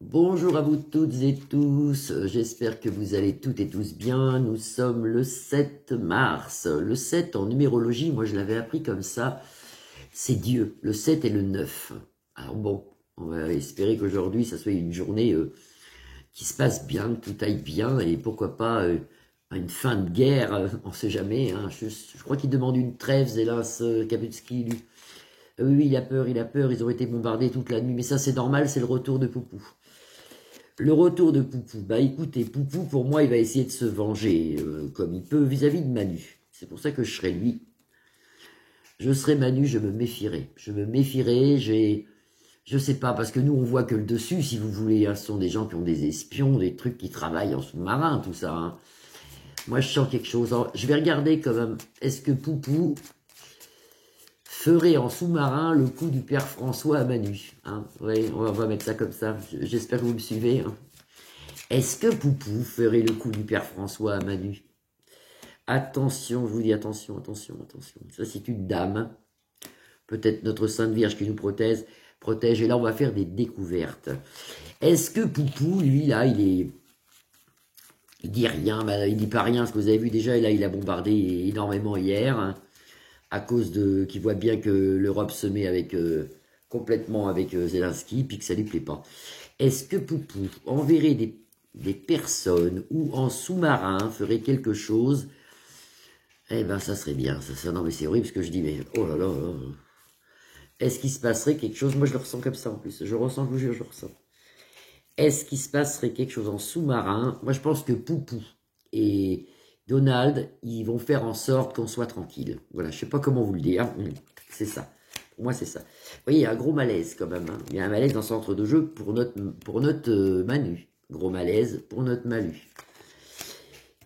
Bonjour à vous toutes et tous, j'espère que vous allez toutes et tous bien. Nous sommes le 7 mars. Le 7 en numérologie, moi je l'avais appris comme ça, c'est Dieu. Le 7 et le 9. Alors bon, on va espérer qu'aujourd'hui ça soit une journée qui se passe bien, que tout aille bien et pourquoi pas une fin de guerre, on sait jamais. Hein. Je crois qu'il demande une trêve, Zélas Kaputski, lui. Oui, il a peur, ils ont été bombardés toute la nuit, mais ça c'est normal, c'est le retour de Poupou. Le retour de Poupou, bah écoutez, Poupou pour moi il va essayer de se venger comme il peut vis-à-vis de Manu. C'est pour ça que je serai lui. Je serai Manu, je me méfierai. Je me méfierai, je sais pas, parce que nous on voit que le dessus, si vous voulez, hein, ce sont des gens qui ont des espions, des trucs qui travaillent en sous-marin, tout ça. Hein. Moi je sens quelque chose. Alors, je vais regarder quand même, est-ce que Poupou ferait en sous-marin le coup du père François à Manu. Hein. Oui, on va mettre ça comme ça. J'espère que vous me suivez. Hein. Est-ce que Poupou ferait le coup du père François à Manu? Attention, je vous dis attention, attention, attention. Ça c'est une dame. Peut-être notre Sainte Vierge qui nous protège. Et là on va faire des découvertes. Est-ce que Poupou, lui là, il dit rien, il dit pas rien, parce que vous avez vu déjà, là il a bombardé énormément hier. Hein. À cause qu'il voit bien que l'Europe se met avec complètement avec Zelensky, puis que ça lui plaît pas. Est-ce que Poupou enverrait des personnes ou en sous-marin ferait quelque chose? Eh ben ça serait bien, ça non mais c'est horrible ce que je dis, mais oh là là, là. Est-ce qu'il se passerait quelque chose? Moi je le ressens comme ça en plus, je ressens, je vous jure, je le ressens. Est-ce qu'il se passerait quelque chose en sous-marin? Moi je pense que Poupou et Donald, ils vont faire en sorte qu'on soit tranquille. Voilà, je sais pas comment vous le dire, c'est ça. Pour moi, c'est ça. Vous voyez, il y a un gros malaise quand même. Hein. Il y a un malaise dans ce centre de jeu pour notre Manu. Gros malaise pour notre Manu.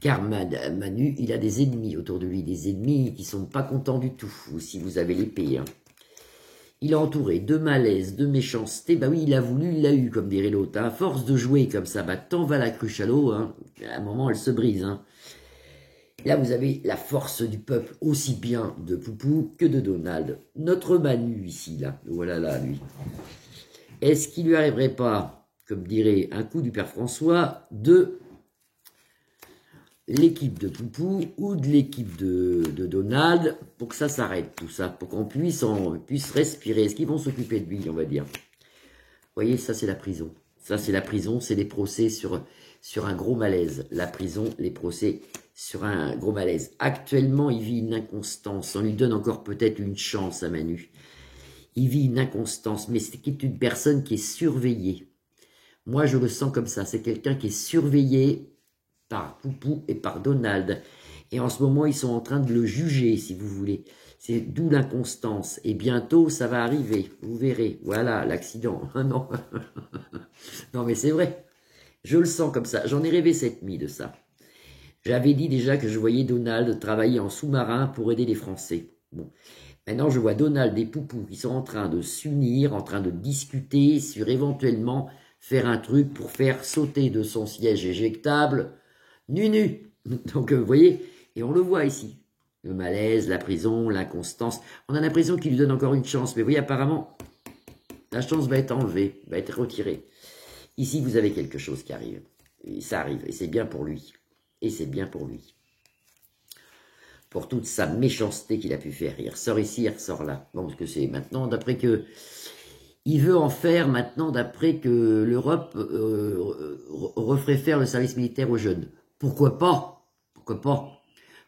Car Manu, il a des ennemis autour de lui, des ennemis qui sont pas contents du tout, si vous avez l'épée. Hein. Il est entouré de malaise, de méchanceté. Bah oui, il a voulu, il l'a eu, comme dirait l'autre. Hein. À force de jouer comme ça, bah tant va la cruche à l'eau. Hein. À un moment, elle se brise. Hein. Là, vous avez la force du peuple, aussi bien de Poupou que de Donald. Notre Manu, ici, là, voilà là, lui. Est-ce qu'il lui arriverait pas, comme dirait un coup du père François, de l'équipe de Poupou ou de l'équipe de Donald, pour que ça s'arrête, tout ça, pour qu'on puisse respirer? Est-ce qu'ils vont s'occuper de lui, on va dire? Vous voyez, ça, c'est la prison. Ça, c'est la prison, c'est les procès sur un gros malaise. La prison, les procès sur un gros malaise. Actuellement, il vit une inconstance. On lui donne encore peut-être une chance à Manu. Il vit une inconstance, mais c'est une personne qui est surveillée. Moi, je le sens comme ça. C'est quelqu'un qui est surveillé par Poupou et par Donald. Et en ce moment, ils sont en train de le juger, si vous voulez. C'est d'où l'inconstance. Et bientôt, ça va arriver. Vous verrez. Voilà, l'accident. Non. Non, mais c'est vrai. Je le sens comme ça. J'en ai rêvé cette nuit de ça. J'avais dit déjà que je voyais Donald travailler en sous-marin pour aider les Français. Bon. Maintenant, je vois Donald et Poupou qui sont en train de s'unir, en train de discuter sur éventuellement faire un truc pour faire sauter de son siège éjectable Nu. Donc, vous voyez, et on le voit ici. Le malaise, la prison, l'inconstance. On a l'impression qu'il lui donne encore une chance. Mais vous voyez, apparemment, la chance va être enlevée, va être retirée. Ici, vous avez quelque chose qui arrive. Et ça arrive, et c'est bien pour lui. Et c'est bien pour lui. Pour toute sa méchanceté qu'il a pu faire. Il ressort ici, il ressort là. Bon, parce que c'est maintenant, d'après que... Il veut en faire maintenant, d'après que l'Europe referait faire le service militaire aux jeunes. Pourquoi pas? Pourquoi pas?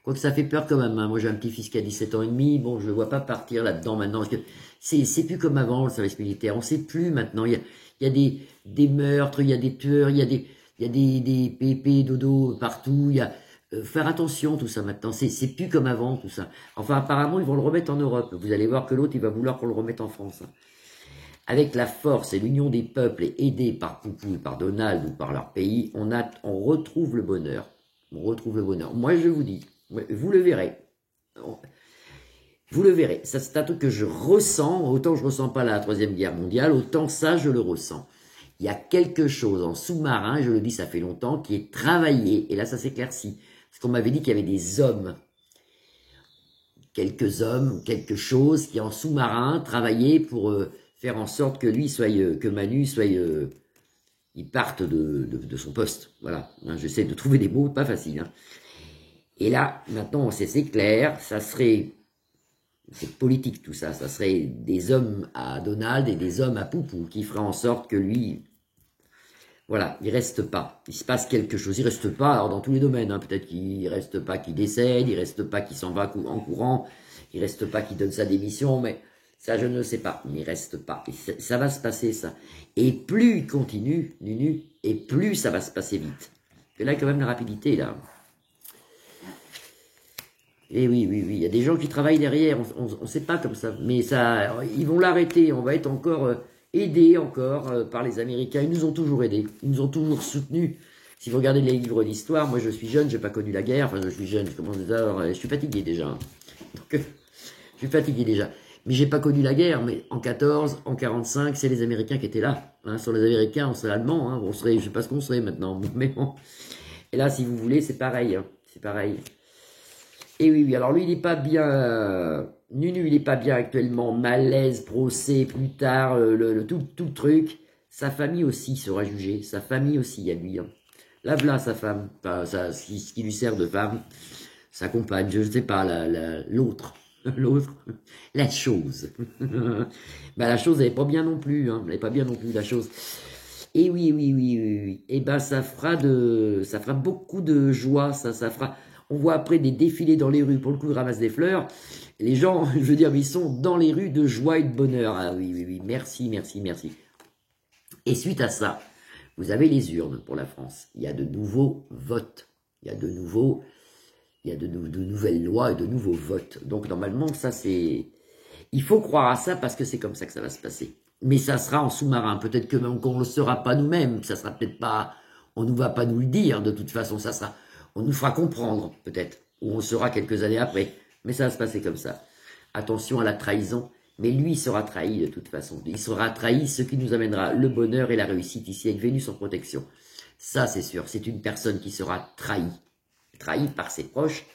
Quoique ça fait peur quand même. Hein. Moi, j'ai un petit-fils qui a 17 ans et demi. Bon, je ne le vois pas partir là-dedans maintenant. Parce que c'est plus comme avant, le service militaire. On ne sait plus maintenant. Il y a des meurtres, il y a des tueurs, il y a des pépés, dodo partout. Il y a... faire attention, tout ça maintenant. C'est plus comme avant, tout ça. Enfin, apparemment, ils vont le remettre en Europe. Vous allez voir que l'autre, il va vouloir qu'on le remette en France. Hein. Avec la force et l'union des peuples et aidés par Poupou, par Donald ou par leur pays, on retrouve le bonheur. On retrouve le bonheur. Moi, je vous dis, vous le verrez. Vous le verrez. Ça, c'est un truc que je ressens. Autant je ressens pas la Troisième Guerre mondiale, autant ça, je le ressens. Il y a quelque chose en sous-marin, je le dis, ça fait longtemps, qui est travaillé. Et là, ça s'éclaircit. Parce qu'on m'avait dit qu'il y avait des hommes. Quelques hommes, quelque chose qui en sous-marin travaillaient pour... faire en sorte que lui soit, que Manu soit il parte de son poste. Voilà, hein, j'essaie de trouver des mots, pas facile. Hein. Et là, maintenant, c'est clair, ça serait, c'est politique tout ça, ça serait des hommes à Donald et des hommes à Poupou qui feraient en sorte que lui, voilà, il reste pas. Il se passe quelque chose, il reste pas, alors dans tous les domaines, hein, peut-être qu'il reste pas qu'il décède, il reste pas qu'il s'en va en courant, il reste pas qu'il donne sa démission, mais ça je ne sais pas, mais il reste pas. Et ça va se passer ça. Et plus il continue, Nunu, et plus ça va se passer vite. Et là, quand même, la rapidité, là. Et oui, il y a des gens qui travaillent derrière, on sait pas comme ça, mais ça, ils vont l'arrêter, on va être encore aidés encore par les Américains, ils nous ont toujours aidés, ils nous ont toujours soutenus. Si vous regardez les livres d'histoire, moi je suis jeune, j'ai pas connu la guerre, enfin je suis jeune, je commence déjà, je suis fatigué déjà. Donc, je suis fatigué déjà. Mais j'ai pas connu la guerre, mais en 14, en 45, c'est les Américains qui étaient là. Hein, sur les Américains, on serait Allemands, hein, on serait, je sais pas ce qu'on serait maintenant, mais bon. Et là, si vous voulez, c'est pareil, hein, c'est pareil. Et oui, alors lui, il n'est pas bien, Nunu, il n'est pas bien actuellement, malaise, procès, plus tard, tout le truc. Sa famille aussi sera jugée, sa famille aussi à lui. Hein. Là, voilà sa femme, enfin, ce qui lui sert de femme, sa compagne, je ne sais pas, l'autre, l'autre, la chose. Ben, la chose, elle n'est pas bien non plus, hein, elle n'est pas bien non plus, la chose. Et oui. Et ben, ça fera beaucoup de joie, ça fera... On voit après des défilés dans les rues, pour le coup, ils ramassent des fleurs. Les gens, je veux dire, ils sont dans les rues de joie et de bonheur. Ah oui, merci. Et suite à ça, vous avez les urnes pour la France. Il y a de nouveaux votes. Il y a de nouvelles lois et de nouveaux votes. Donc, normalement, ça, c'est... Il faut croire à ça parce que c'est comme ça que ça va se passer. Mais ça sera en sous-marin. Peut-être que même qu'on ne le saura pas nous-mêmes. Ça sera peut-être pas... On ne va pas nous le dire, de toute façon. Ça sera... On nous fera comprendre, peut-être, ou on sera quelques années après. Mais ça va se passer comme ça. Attention à la trahison. Mais lui, il sera trahi de toute façon. Il sera trahi, ce qui nous amènera le bonheur et la réussite ici avec Vénus en protection. Ça, c'est sûr. C'est une personne qui sera trahie. Trahie par ses proches.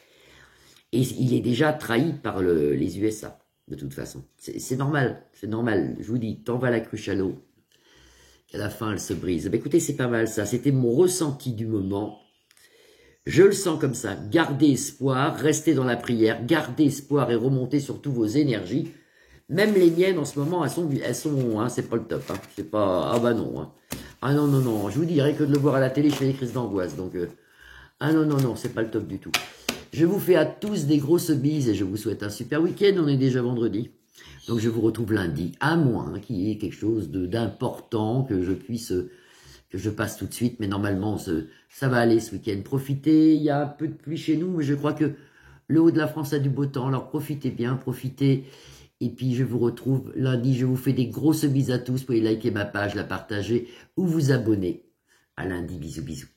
Et il est déjà trahi par les USA, de toute façon. C'est normal. C'est normal. Je vous dis, t'en vas la cruche à l'eau. Qu'à la fin, elle se brise. Ben, écoutez, c'est pas mal ça. C'était mon ressenti du moment. Je le sens comme ça, gardez espoir, restez dans la prière, gardez espoir et remontez surtout vos énergies. Même les miennes en ce moment, elles sont hein, c'est pas le top, hein. C'est pas, ah bah non, hein. Ah non, je vous dirais que de le voir à la télé, je fais des crises d'angoisse, donc, ah non, c'est pas le top du tout. Je vous fais à tous des grosses bises et je vous souhaite un super week-end, on est déjà vendredi. Donc je vous retrouve lundi, à moins qu'il y ait quelque chose d'important que je passe tout de suite, mais normalement, ça va aller ce week-end. Profitez, il y a un peu de pluie chez nous, mais je crois que le haut de la France a du beau temps, alors profitez bien, profitez. Et puis, je vous retrouve lundi, je vous fais des grosses bises à tous. Vous pouvez liker ma page, la partager ou vous abonner. À lundi, bisous.